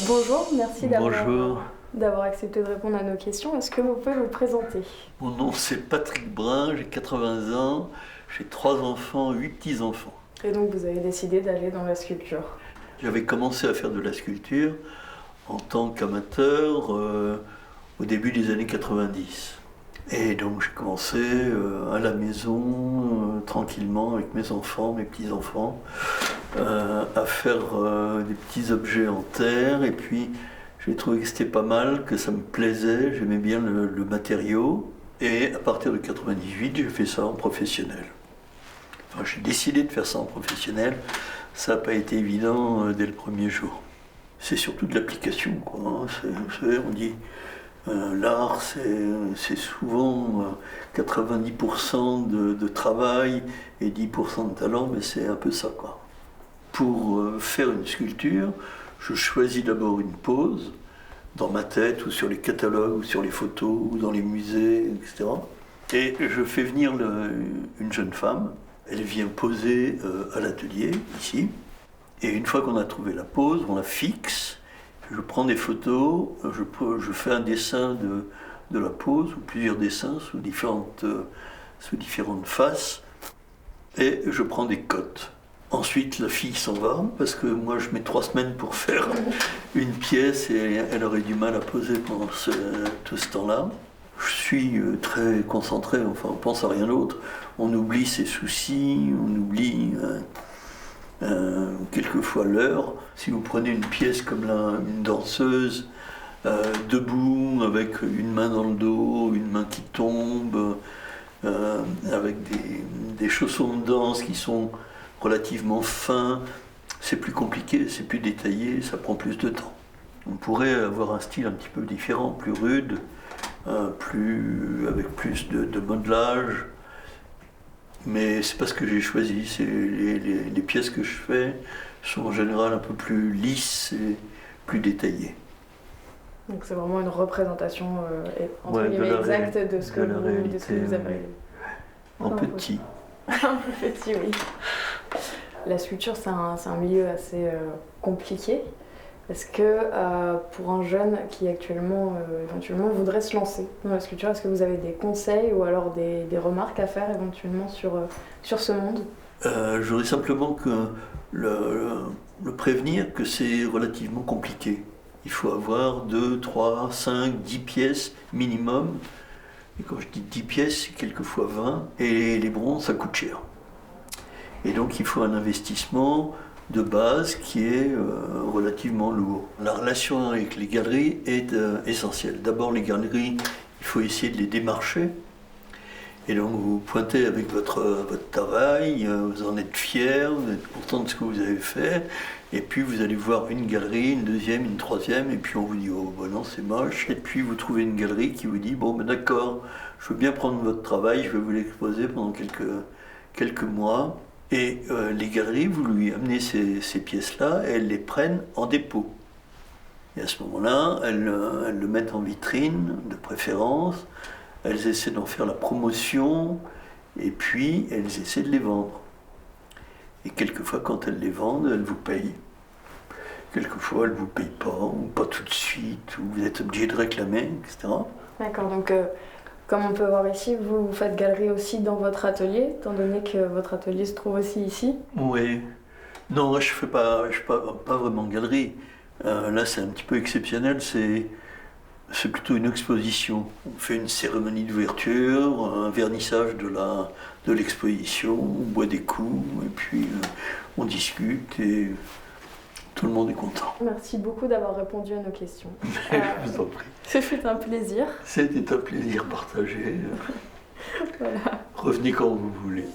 Bonjour, merci Bonjour, d'avoir accepté de répondre à nos questions. Est-ce que vous pouvez vous présenter? mon nom c'est Patrick Brun, j'ai 80 ans, j'ai 3 enfants, 8 petits-enfants. Et donc vous avez décidé d'aller dans la sculpture. J'avais commencé à faire de la sculpture en tant qu'amateur au début des années 90. Et donc j'ai commencé à la maison, tranquillement, avec mes enfants, mes petits-enfants, à faire des petits objets en terre. Et puis j'ai trouvé que c'était pas mal, que ça me plaisait, j'aimais bien le matériau. Et à partir de 98, j'ai fait ça en professionnel. Enfin, j'ai décidé de faire ça en professionnel. Ça n'a pas été évident dès le premier jour. C'est surtout de l'application, quoi. Vous savez, on dit l'art, c'est souvent 90% de travail et 10% de talent, mais c'est un peu ça, quoi. Pour faire une sculpture, je choisis d'abord une pose dans ma tête ou sur les catalogues ou sur les photos ou dans les musées, etc. Et je fais venir une jeune femme. Elle vient poser à l'atelier, ici. Et une fois qu'on a trouvé la pose, on la fixe. Je prends des photos, je fais un dessin de la pose, ou plusieurs dessins sous différentes faces. Et je prends des cotes. Ensuite, la fille s'en va, parce que moi, je mets 3 semaines pour faire une pièce et elle aurait du mal à poser pendant tout ce temps-là. Je suis très concentré, enfin, on pense à rien d'autre. On oublie ses soucis, on oublie quelquefois l'heure. Si vous prenez une pièce comme une danseuse, debout, avec une main dans le dos, une main qui tombe, avec des chaussons de danse qui sont relativement fins, c'est plus compliqué, c'est plus détaillé, ça prend plus de temps. On pourrait avoir un style un petit peu différent, plus rude, avec plus de modelage, mais c'est pas ce que j'ai choisi. Les pièces que je fais sont en général un peu plus lisses et plus détaillées. Donc c'est vraiment une représentation entre guillemets exacte de ce que vous avez. En petit. Un peu petit, oui. La sculpture, c'est un milieu assez compliqué. Est-ce que pour un jeune qui actuellement, éventuellement, voudrait se lancer dans la sculpture, est-ce que vous avez des conseils ou alors des remarques à faire éventuellement sur ce monde? J'aurais simplement que le prévenir que c'est relativement compliqué. Il faut avoir 2, 3, 5, 10 pièces minimum. Et quand je dis 10 pièces, c'est quelquefois 20. Et les bronzes, ça coûte cher. Et donc il faut un investissement de base qui est relativement lourd. La relation avec les galeries est essentielle. D'abord les galeries, il faut essayer de les démarcher. Et donc vous pointez avec votre travail, vous en êtes fier, vous êtes content de ce que vous avez fait. Et puis vous allez voir une galerie, une deuxième, une troisième, et puis on vous dit « Oh, bon non, c'est moche ». Et puis vous trouvez une galerie qui vous dit « Bon, ben d'accord, je veux bien prendre votre travail, je vais vous l'exposer pendant quelques mois ». Et les galeries, vous lui amenez ces pièces-là, et elles les prennent en dépôt. Et à ce moment-là, elles le mettent en vitrine, de préférence, elles essaient d'en faire la promotion, et puis elles essaient de les vendre. Et quelquefois, quand elles les vendent, elles vous payent. Quelquefois, elles ne vous payent pas, ou pas tout de suite, ou vous êtes obligé de réclamer, etc. D'accord, donc comme on peut voir ici, vous faites galerie aussi dans votre atelier, étant donné que votre atelier se trouve aussi ici. Oui. Non, je fais pas vraiment galerie. Là, c'est un petit peu exceptionnel, c'est plutôt une exposition. On fait une cérémonie d'ouverture, un vernissage de l'exposition, on boit des coups, et puis on discute, et tout le monde est content. Merci beaucoup d'avoir répondu à nos questions. Je vous en prie. Ce fut un plaisir. C'était un plaisir partagé. Voilà. Revenez quand vous voulez.